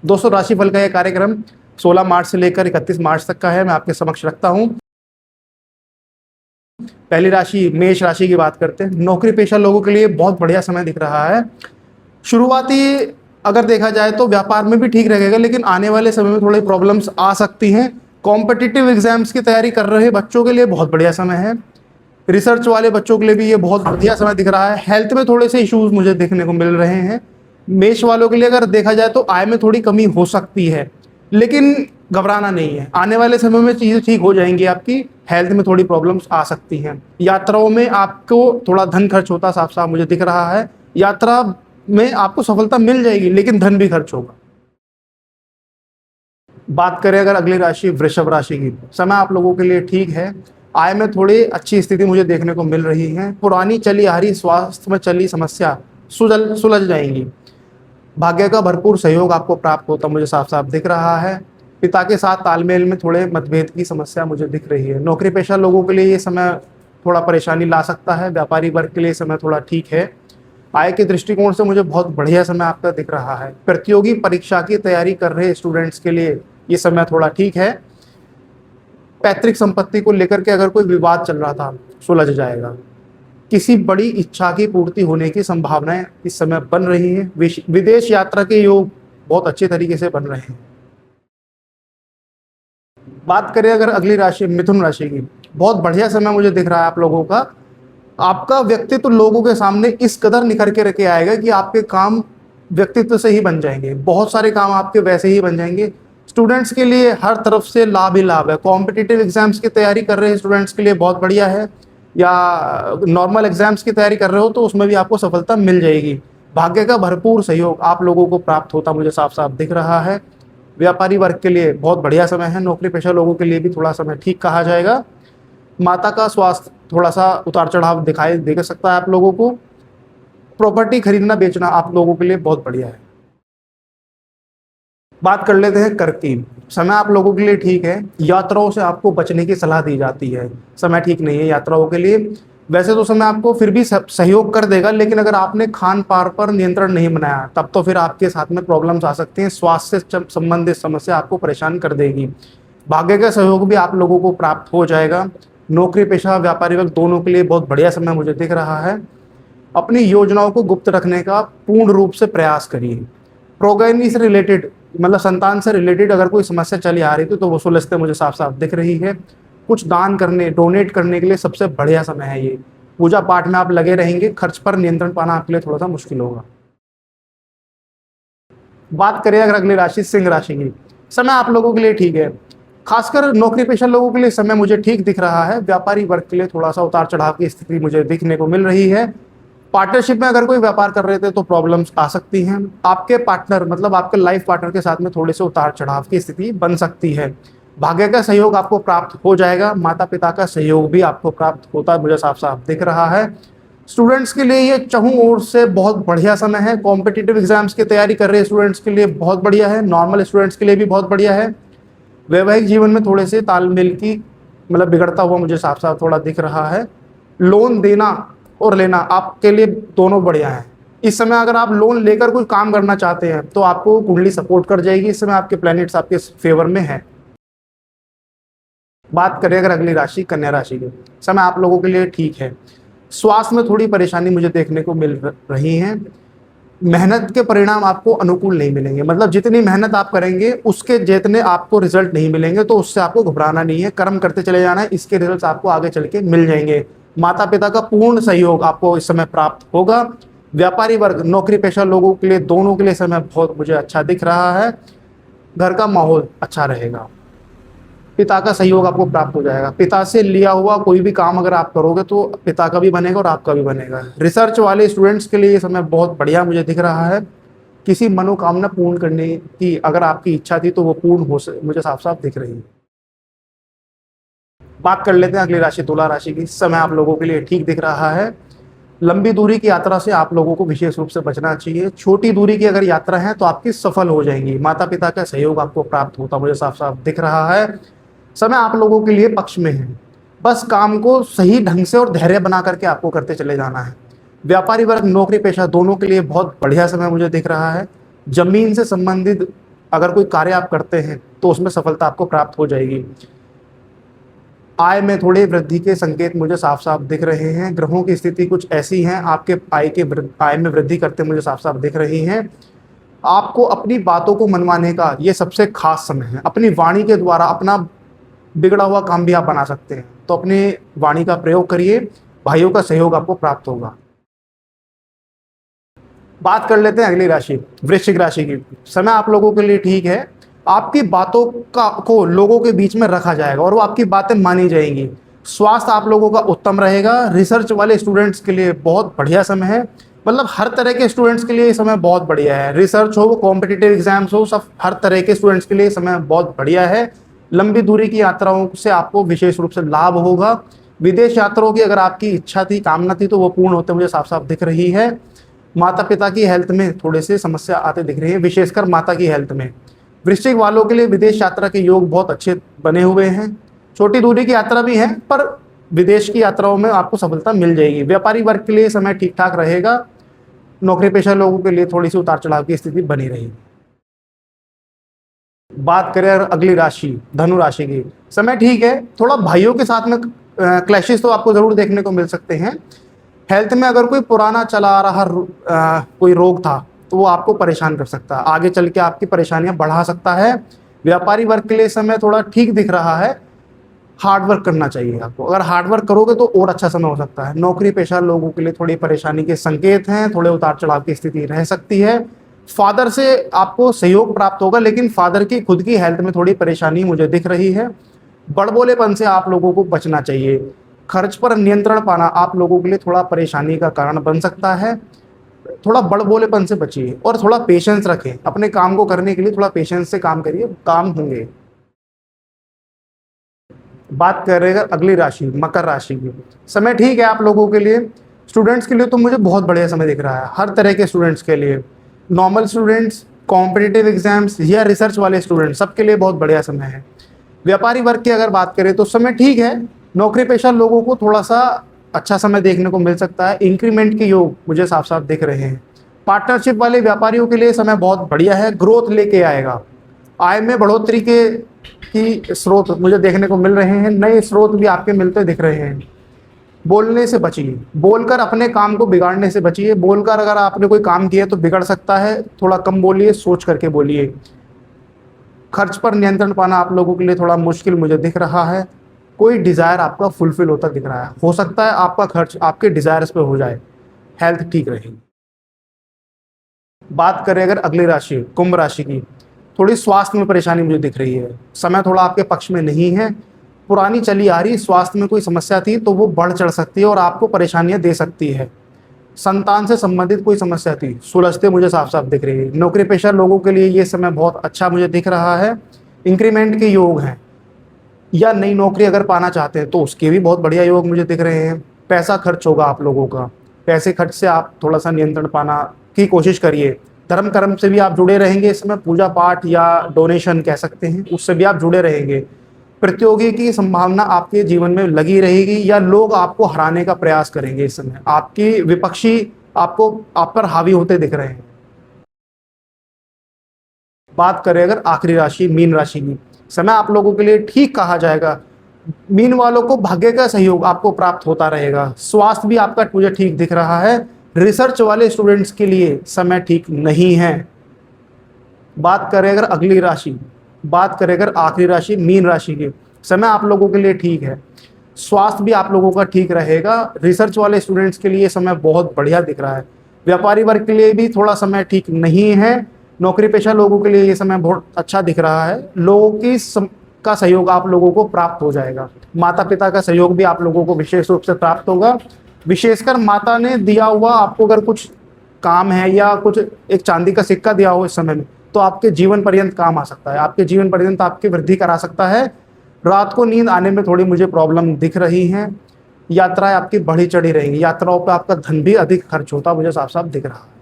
दोस्तों, राशिफल का यह कार्यक्रम 16 मार्च से लेकर 31 मार्च तक का है। मैं आपके समक्ष रखता हूं। पहली राशि मेष राशि की बात करते हैं। नौकरी पेशा लोगों के लिए बहुत बढ़िया समय दिख रहा है। शुरुआती अगर देखा जाए तो व्यापार में भी ठीक रहेगा, लेकिन आने वाले समय में थोड़ी प्रॉब्लम्स आ सकती हैं। कॉम्पिटिटिव एग्जाम्स की तैयारी कर रहे बच्चों के लिए बहुत बढ़िया समय है। रिसर्च वाले बच्चों के लिए भी ये बहुत बढ़िया समय दिख रहा है। हेल्थ में थोड़े से इश्यूज मुझे देखने को मिल रहे हैं। मेष वालों के लिए अगर देखा जाए तो आय में थोड़ी कमी हो सकती है, लेकिन घबराना नहीं है। आने वाले समय में चीज़ें ठीक हो जाएंगी। आपकी हेल्थ में थोड़ी प्रॉब्लम्स आ सकती हैं। यात्राओं में आपको थोड़ा धन खर्च होता साफ साफ मुझे दिख रहा है। यात्रा में आपको सफलता मिल जाएगी, लेकिन धन भी खर्च होगा। बात करें अगर अगली राशि वृषभ राशि की, समय आप लोगों के लिए ठीक है। आय में थोड़ी अच्छी स्थिति मुझे देखने को मिल रही है। पुरानी चली आ रही स्वास्थ्य में चली समस्या सुलझ जाएंगी। भाग्य का भरपूर सहयोग आपको प्राप्त होता मुझे साफ साफ दिख रहा है। पिता के साथ तालमेल में थोड़े मतभेद की समस्या मुझे दिख रही है। नौकरी पेशा लोगों के लिए ये समय थोड़ा परेशानी ला सकता है। व्यापारी वर्ग के लिए समय थोड़ा ठीक है। आय के दृष्टिकोण से मुझे बहुत बढ़िया समय आपका दिख रहा है। प्रतियोगी परीक्षा की तैयारी कर रहे स्टूडेंट्स के लिए ये समय थोड़ा ठीक है। पैतृक संपत्ति को लेकर के अगर कोई विवाद चल रहा था, सुलझ जाएगा। किसी बड़ी इच्छा की पूर्ति होने की संभावनाएं इस समय बन रही है। विदेश यात्रा के योग बहुत अच्छे तरीके से बन रहे हैं। बात करें अगर अगली राशि मिथुन राशि की, बहुत बढ़िया समय मुझे दिख रहा है आप लोगों का। आपका व्यक्तित्व लोगों के सामने इस कदर निखर के रखे आएगा कि आपके काम व्यक्तित्व से ही बन जाएंगे। बहुत सारे काम आपके वैसे ही बन जाएंगे। स्टूडेंट्स के लिए हर तरफ से लाभ ही लाभ है। कॉम्पिटिटिव एग्जाम्स की तैयारी कर रहे स्टूडेंट्स के लिए बहुत बढ़िया है, या नॉर्मल एग्जाम्स की तैयारी कर रहे हो तो उसमें भी आपको सफलता मिल जाएगी। भाग्य का भरपूर सहयोग आप लोगों को प्राप्त होता मुझे साफ साफ दिख रहा है। व्यापारी वर्ग के लिए बहुत बढ़िया समय है। नौकरी पेशा लोगों के लिए भी थोड़ा समय ठीक कहा जाएगा। माता का स्वास्थ्य थोड़ा सा उतार चढ़ाव दिखाई दे सकता है आप लोगों को। प्रॉपर्टी खरीदना बेचना आप लोगों के लिए बहुत बढ़िया है। बात कर लेते हैं कर्क की। समय आप लोगों के लिए ठीक है। यात्राओं से आपको बचने की सलाह दी जाती है। समय ठीक नहीं है यात्राओं के लिए। वैसे तो समय आपको फिर भी सहयोग कर देगा, लेकिन अगर आपने खान पान पर नियंत्रण नहीं बनाया तब तो फिर आपके साथ में प्रॉब्लम्स आ सकती हैं। स्वास्थ्य से संबंधित समस्या आपको परेशान कर देगी। भाग्य का सहयोग भी आप लोगों को प्राप्त हो जाएगा। नौकरी पेशा व्यापारी वर्ग दोनों के लिए बहुत बढ़िया समय मुझे दिख रहा है। अपनी योजनाओं को गुप्त रखने का पूर्ण रूप से प्रयास करिए। प्रोगैनी से रिलेटेड, मतलब संतान से रिलेटेड अगर कोई समस्या चली आ रही थी तो वो सुलझते मुझे साफ साफ दिख रही है। कुछ दान करने, डोनेट करने के लिए सबसे बढ़िया समय है ये। पूजा पाठ में आप लगे रहेंगे। खर्च पर नियंत्रण पाना आपके लिए थोड़ा सा मुश्किल होगा। बात करें अगर अगली राशि सिंह राशि की, समय आप लोगों के लिए ठीक है। खासकर नौकरी पेशा लोगों के लिए समय मुझे ठीक दिख रहा है। व्यापारी वर्ग के लिए थोड़ा सा उतार चढ़ाव की स्थिति मुझे दिखने को मिल रही है। पार्टनरशिप में अगर कोई व्यापार कर रहे थे तो प्रॉब्लम्स आ सकती हैं। आपके पार्टनर, मतलब आपके लाइफ पार्टनर के साथ में थोड़े से उतार चढ़ाव की स्थिति बन सकती है। भाग्य का सहयोग आपको प्राप्त हो जाएगा। माता पिता का सहयोग भी आपको प्राप्त होता मुझे साफ साफ दिख रहा है। स्टूडेंट्स के लिए ये चहुं ओर से बहुत बढ़िया समय है। कॉम्पिटिटिव एग्जाम्स की तैयारी कर रहे स्टूडेंट्स के लिए बहुत बढ़िया है। नॉर्मल स्टूडेंट्स के लिए भी बहुत बढ़िया है। वैवाहिक जीवन में थोड़े से तालमेल की मतलब बिगड़ता हुआ मुझे साफ साफ थोड़ा दिख रहा है। लोन देना और लेना आपके लिए दोनों बढ़िया है। इस समय अगर आप लोन लेकर कोई काम करना चाहते हैं तो आपको कुंडली सपोर्ट कर जाएगी। इस समय आपके प्लैनेट्स आपके फेवर में है। बात करें अगर अगली राशि कन्या राशि की, समय आप लोगों के लिए ठीक है। स्वास्थ्य में थोड़ी परेशानी मुझे देखने को मिल रही है। मेहनत के परिणाम आपको अनुकूल नहीं मिलेंगे, मतलब जितनी मेहनत आप करेंगे उसके जितने आपको रिजल्ट नहीं मिलेंगे, तो उससे आपको घबराना नहीं है। कर्म करते चले जाना है, इसके रिजल्ट आपको आगे चल के मिल जाएंगे। माता पिता का पूर्ण सहयोग आपको इस समय प्राप्त होगा। व्यापारी वर्ग, नौकरी पेशा लोगों के लिए, दोनों के लिए समय बहुत मुझे अच्छा दिख रहा है। घर का माहौल अच्छा रहेगा। पिता का सहयोग आपको प्राप्त हो जाएगा। पिता से लिया हुआ कोई भी काम अगर आप करोगे तो पिता का भी बनेगा और आपका भी बनेगा। रिसर्च वाले स्टूडेंट्स के लिए ये समय बहुत बढ़िया मुझे दिख रहा है। किसी मनोकामना पूर्ण करने की अगर आपकी इच्छा थी तो वो पूर्ण हो मुझे साफ साफ दिख रही है। बात कर लेते हैं अगली राशि तुला राशि की। समय आप लोगों के लिए ठीक दिख रहा है। लंबी दूरी की यात्रा से आप लोगों को विशेष रूप से बचना चाहिए। छोटी दूरी की अगर यात्रा है तो आपकी सफल हो जाएंगी। माता पिता का सहयोग आपको प्राप्त होता मुझे साफ साफ दिख रहा है। समय आप लोगों के लिए पक्ष में है। बस काम को सही ढंग से और धैर्य बना करके आपको करते चले जाना है। व्यापारी वर्ग, नौकरी पेशा दोनों के लिए बहुत बढ़िया समय मुझे दिख रहा है। जमीन से संबंधित अगर कोई कार्य आप करते हैं तो उसमें सफलता आपको प्राप्त हो जाएगी। आय में थोड़ी वृद्धि के संकेत मुझे साफ साफ दिख रहे हैं। ग्रहों की स्थिति कुछ ऐसी है, आपके आय में वृद्धि करते मुझे साफ साफ दिख रही हैं। आपको अपनी बातों को मनवाने का ये सबसे खास समय है। अपनी वाणी के द्वारा अपना बिगड़ा हुआ काम भी आप बना सकते हैं, तो अपनी वाणी का प्रयोग करिए, भाइयों का सहयोग आपको प्राप्त होगा। बात कर लेते हैं अगली राशि वृश्चिक राशि की। समय आप लोगों के लिए ठीक है। आपकी बातों को लोगों के बीच में रखा जाएगा और वो आपकी बातें मानी जाएंगी। स्वास्थ्य आप लोगों का उत्तम रहेगा। रिसर्च वाले स्टूडेंट्स के लिए बहुत बढ़िया समय है, मतलब हर तरह के स्टूडेंट्स के लिए ये समय बहुत बढ़िया है। रिसर्च हो, कॉम्पिटिटिव एग्जाम्स हो, सब हर तरह के स्टूडेंट्स के लिए समय बहुत बढ़िया है। लंबी दूरी की यात्राओं से आपको विशेष रूप से लाभ होगा। विदेश यात्राओं की अगर आपकी इच्छा थी, कामना थी, तो वो पूर्ण होते मुझे साफ साफ दिख रही है। माता पिता की हेल्थ में थोड़े से समस्या आते दिख रही है, विशेषकर माता की हेल्थ में। वृश्चिक वालों के लिए विदेश यात्रा के योग बहुत अच्छे बने हुए हैं। छोटी दूरी की यात्रा भी है, पर विदेश की यात्राओं में आपको सफलता मिल जाएगी। व्यापारी वर्ग के लिए समय ठीक ठाक रहेगा। नौकरी पेशा लोगों के लिए थोड़ी सी उतार चढ़ाव की स्थिति बनी रहेगी। बात करें अगली राशि धनु राशि की, समय ठीक है। थोड़ा भाइयों के साथ में क्लैशेस तो आपको जरूर देखने को मिल सकते हैं। हेल्थ में अगर कोई पुराना चला आ रहा कोई रोग था तो वो आपको परेशान कर सकता है, आगे चल के आपकी परेशानियां बढ़ा सकता है। व्यापारी वर्ग के लिए समय थोड़ा ठीक दिख रहा है। हार्ड वर्क करना चाहिए आपको, अगर हार्ड वर्क करोगे तो और अच्छा समय हो सकता है। नौकरी पेशा लोगों के लिए थोड़ी परेशानी के संकेत हैं, थोड़े उतार चढ़ाव की स्थिति रह सकती है। फादर से आपको सहयोग प्राप्त होगा, लेकिन फादर की खुद की हेल्थ में थोड़ी परेशानी मुझे दिख रही है। बड़बोलेपन से आप लोगों को बचना चाहिए। खर्च पर नियंत्रण पाना आप लोगों के लिए थोड़ा परेशानी का कारण बन सकता है। थोड़ा बड़बोलेपन से बचिए और थोड़ा पेशेंस रखें। अपने काम को करने के लिए थोड़ा पेशेंस से काम करिए, काम होंगे। बात करेगा अगली राशि मकर राशि की, समय ठीक है आप लोगों के लिए। स्टूडेंट्स के लिए तो मुझे बहुत बढ़िया समय दिख रहा है, हर तरह के स्टूडेंट्स के लिए। नॉर्मल स्टूडेंट्स, कॉम्पिटिटिव एग्जाम्स या रिसर्च वाले स्टूडेंट्स, सबके लिए बहुत बढ़िया समय है। व्यापारी वर्ग की अगर बात करें तो समय ठीक है। नौकरी पेशा लोगों को थोड़ा सा अच्छा समय देखने को मिल सकता है। इंक्रीमेंट के योग मुझे साफ साफ दिख रहे हैं। पार्टनरशिप वाले व्यापारियों के लिए समय बहुत बढ़िया है, ग्रोथ लेके आएगा। आय में बढ़ोतरी की स्रोत मुझे देखने को मिल रहे हैं। नए स्रोत भी आपके मिलते दिख रहे हैं। बोलने से बचिए, बोलकर अपने काम को बिगाड़ने से बचिए। बोलकर अगर आपने कोई काम किया तो बिगड़ सकता है, थोड़ा कम बोलिए, सोच करके बोलिए। खर्च पर नियंत्रण पाना आप लोगों के लिए थोड़ा मुश्किल मुझे दिख रहा है। कोई डिज़ायर आपका फुलफिल होता दिख रहा है, हो सकता है आपका खर्च आपके डिज़ायर्स पे हो जाए। हेल्थ ठीक रहेगी। बात करें अगर अगली राशि कुंभ राशि की, थोड़ी स्वास्थ्य में परेशानी मुझे दिख रही है। समय थोड़ा आपके पक्ष में नहीं है। पुरानी चली आ रही स्वास्थ्य में कोई समस्या थी तो वो बढ़ चढ़ सकती है और आपको परेशानियां दे सकती है। संतान से संबंधित कोई समस्या थी, सुलझते मुझे साफ साफ दिख रही है। नौकरी पेशा लोगों के लिए ये समय बहुत अच्छा मुझे दिख रहा है। इंक्रीमेंट के योग हैं, या नई नौकरी अगर पाना चाहते हैं तो उसके भी बहुत बढ़िया योग मुझे दिख रहे हैं। पैसा खर्च होगा आप लोगों का, पैसे खर्च से आप थोड़ा सा नियंत्रण पाना की कोशिश करिए। धर्म कर्म से भी आप जुड़े रहेंगे इस समय, पूजा पाठ या डोनेशन कह सकते हैं, उससे भी आप जुड़े रहेंगे। प्रतियोगी की संभावना आपके जीवन में लगी रहेगी, या लोग आपको हराने का प्रयास करेंगे इस समय। आपकी विपक्षी आप पर हावी होते दिख रहे हैं। बात करें अगर आखिरी राशि मीन राशि की, समय आप लोगों के लिए ठीक कहा जाएगा। मीन वालों को भाग्य का सहयोग आपको प्राप्त होता रहेगा। स्वास्थ्य भी आपका मुझे ठीक दिख रहा है। रिसर्च वाले स्टूडेंट्स के लिए समय ठीक नहीं है। बात करें अगर अगली राशि, बात करें अगर आखिरी राशि मीन राशि की, समय आप लोगों के लिए ठीक है। स्वास्थ्य भी आप लोगों का ठीक रहेगा। रिसर्च वाले स्टूडेंट्स के लिए समय बहुत बढ़िया दिख रहा है। व्यापारी वर्ग के लिए भी थोड़ा समय ठीक नहीं है। नौकरी पेशा लोगों के लिए ये समय बहुत अच्छा दिख रहा है। लोगों का सहयोग आप लोगों को प्राप्त हो जाएगा। माता पिता का सहयोग भी आप लोगों को विशेष रूप से प्राप्त होगा। विशेषकर माता ने दिया हुआ आपको अगर कुछ काम है या कुछ एक चांदी का सिक्का दिया हो इस समय में, तो आपके जीवन पर्यंत काम आ सकता है, आपके जीवन पर्यंत आपकी वृद्धि करा सकता है। रात को नींद आने में थोड़ी मुझे प्रॉब्लम दिख रही हैं। यात्राएं आपकी बढ़ी चढ़ी रहेंगी, यात्राओं पर आपका धन भी अधिक खर्च होता मुझे साफ साफ दिख रहा है।